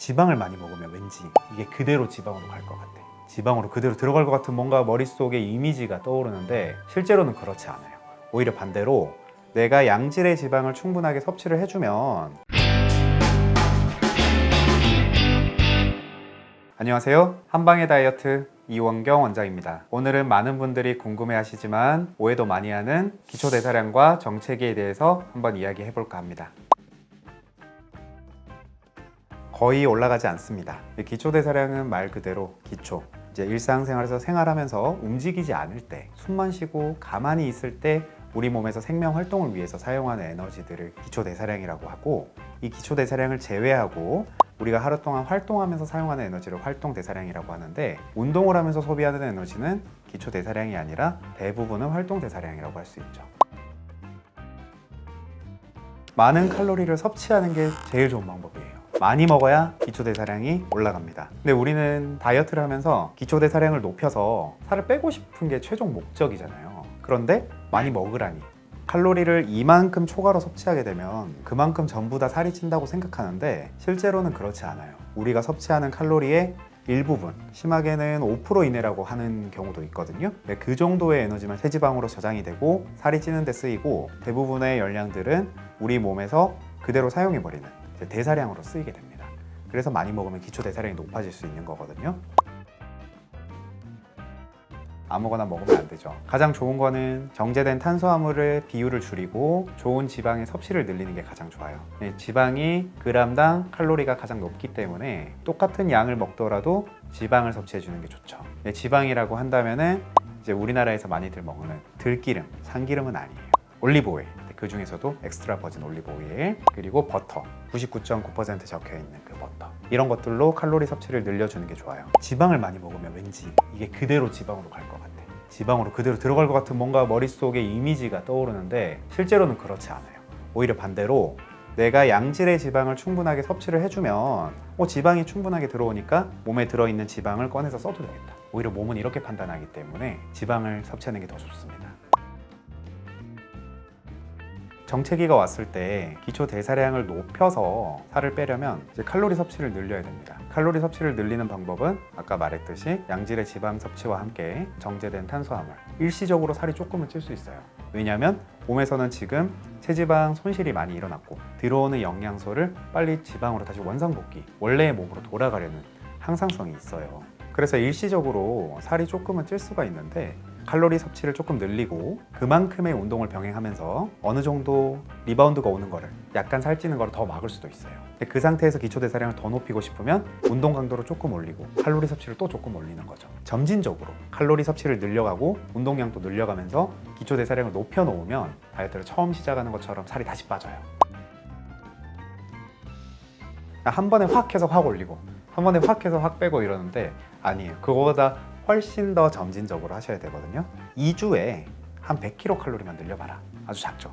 지방을 많이 먹으면 왠지 이게 그대로 지방으로 갈 것 같아. 지방으로 그대로 들어갈 것 같은 뭔가 머릿속에 이미지가 떠오르는데 실제로는 그렇지 않아요. 오히려 반대로 내가 양질의 지방을 충분하게 섭취를 해주면. 안녕하세요. 한방의 다이어트 이원경 원장입니다. 오늘은 많은 분들이 궁금해하시지만 오해도 많이 하는 기초대사량과 정체기에 대해서 한번 이야기해 볼까 합니다. 거의 올라가지 않습니다. 기초대사량은 말 그대로 기초. 이제 일상생활에서 생활하면서 움직이지 않을 때, 숨만 쉬고 가만히 있을 때 우리 몸에서 생명 활동을 위해서 사용하는 에너지들을 기초대사량이라고 하고, 이 기초대사량을 제외하고 우리가 하루 동안 활동하면서 사용하는 에너지를 활동대사량이라고 하는데, 운동을 하면서 소비하는 에너지는 기초대사량이 아니라 대부분은 활동대사량이라고 할 수 있죠. 많은 칼로리를 섭취하는 게 제일 좋은 방법이에요. 많이 먹어야 기초대사량이 올라갑니다. 근데 우리는 다이어트를 하면서 기초대사량을 높여서 살을 빼고 싶은 게 최종 목적이잖아요. 그런데 많이 먹으라니, 칼로리를 이만큼 초과로 섭취하게 되면 그만큼 전부 다 살이 찐다고 생각하는데 실제로는 그렇지 않아요. 우리가 섭취하는 칼로리의 일부분, 심하게는 5% 이내라고 하는 경우도 있거든요. 그 정도의 에너지만 체지방으로 저장이 되고 살이 찌는 데 쓰이고, 대부분의 열량들은 우리 몸에서 그대로 사용해버리는 대사량으로 쓰이게 됩니다. 그래서 많이 먹으면 기초대사량이 높아질 수 있는 거거든요. 아무거나 먹으면 안 되죠. 가장 좋은 거는 정제된 탄수화물의 비율을 줄이고 좋은 지방의 섭취를 늘리는 게 가장 좋아요. 지방이 그람당 칼로리가 가장 높기 때문에 똑같은 양을 먹더라도 지방을 섭취해 주는 게 좋죠. 지방이라고 한다면은 이제 우리나라에서 많이들 먹는 들기름, 참기름은 아니에요. 올리브오일, 그 중에서도 엑스트라 버진 올리브오일, 그리고 버터, 99.9% 적혀있는 그 버터, 이런 것들로 칼로리 섭취를 늘려주는 게 좋아요. 지방을 많이 먹으면 왠지 이게 그대로 지방으로 갈 것 같아. 지방으로 그대로 들어갈 것 같은 뭔가 머릿속에 이미지가 떠오르는데 실제로는 그렇지 않아요. 오히려 반대로 내가 양질의 지방을 충분하게 섭취를 해주면 지방이 충분하게 들어오니까 몸에 들어있는 지방을 꺼내서 써도 되겠다. 오히려 몸은 이렇게 판단하기 때문에 지방을 섭취하는 게 더 좋습니다. 정체기가 왔을 때 기초 대사량을 높여서 살을 빼려면 이제 칼로리 섭취를 늘려야 됩니다. 칼로리 섭취를 늘리는 방법은 아까 말했듯이 양질의 지방 섭취와 함께 정제된 탄수화물, 일시적으로 살이 조금은 찔 수 있어요. 왜냐하면 몸에서는 지금 체지방 손실이 많이 일어났고 들어오는 영양소를 빨리 지방으로 다시 원상복귀, 원래의 몸으로 돌아가려는 항상성이 있어요. 그래서 일시적으로 살이 조금은 찔 수가 있는데 칼로리 섭취를 조금 늘리고 그만큼의 운동을 병행하면서 어느 정도 리바운드가 오는 거를, 약간 살찌는 거를 더 막을 수도 있어요. 그 상태에서 기초대사량을 더 높이고 싶으면 운동 강도를 조금 올리고 칼로리 섭취를 또 조금 올리는 거죠. 점진적으로 칼로리 섭취를 늘려가고 운동량도 늘려가면서 기초대사량을 높여놓으면 다이어트를 처음 시작하는 것처럼 살이 다시 빠져요. 한 번에 확 해서 확 올리고 한 번에 확 해서 확 빼고 이러는데 아니에요. 그거보다 훨씬 더 점진적으로 하셔야 되거든요. 2주에 한 100kcal만 늘려봐라. 아주 작죠.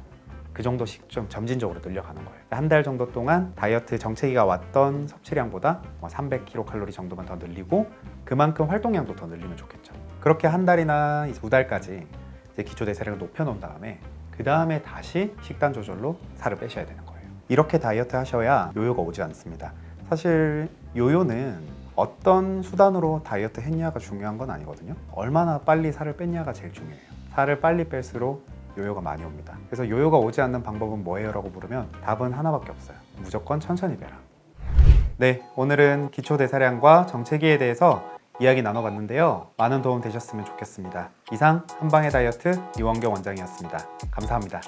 그 정도씩 좀 점진적으로 늘려가는 거예요. 한 달 정도 동안 다이어트 정체기가 왔던 섭취량보다 300kcal 정도만 더 늘리고 그만큼 활동량도 더 늘리면 좋겠죠. 그렇게 한 달이나 2달까지 이제 기초대사량을 높여놓은 다음에 그 다음에 다시 식단 조절로 살을 빼셔야 되는 거예요. 이렇게 다이어트 하셔야 요요가 오지 않습니다. 사실 요요는 어떤 수단으로 다이어트 했냐가 중요한 건 아니거든요. 얼마나 빨리 살을 뺐냐가 제일 중요해요. 살을 빨리 뺄수록 요요가 많이 옵니다. 그래서 요요가 오지 않는 방법은 뭐예요? 라고 물으면 답은 하나밖에 없어요. 무조건 천천히 빼라. 네, 오늘은 기초대사량과 정체기에 대해서 이야기 나눠봤는데요. 많은 도움 되셨으면 좋겠습니다. 이상 한방의 다이어트 이원경 원장이었습니다. 감사합니다.